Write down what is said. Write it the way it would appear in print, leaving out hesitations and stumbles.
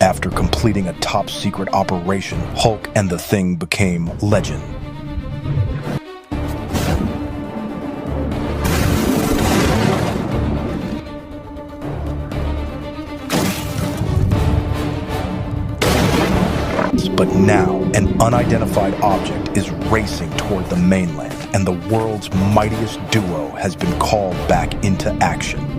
After completing a top-secret operation, Hulk and the Thing became legend. But now, an unidentified object is racing toward the mainland, and the world's mightiest duo has been called back into action.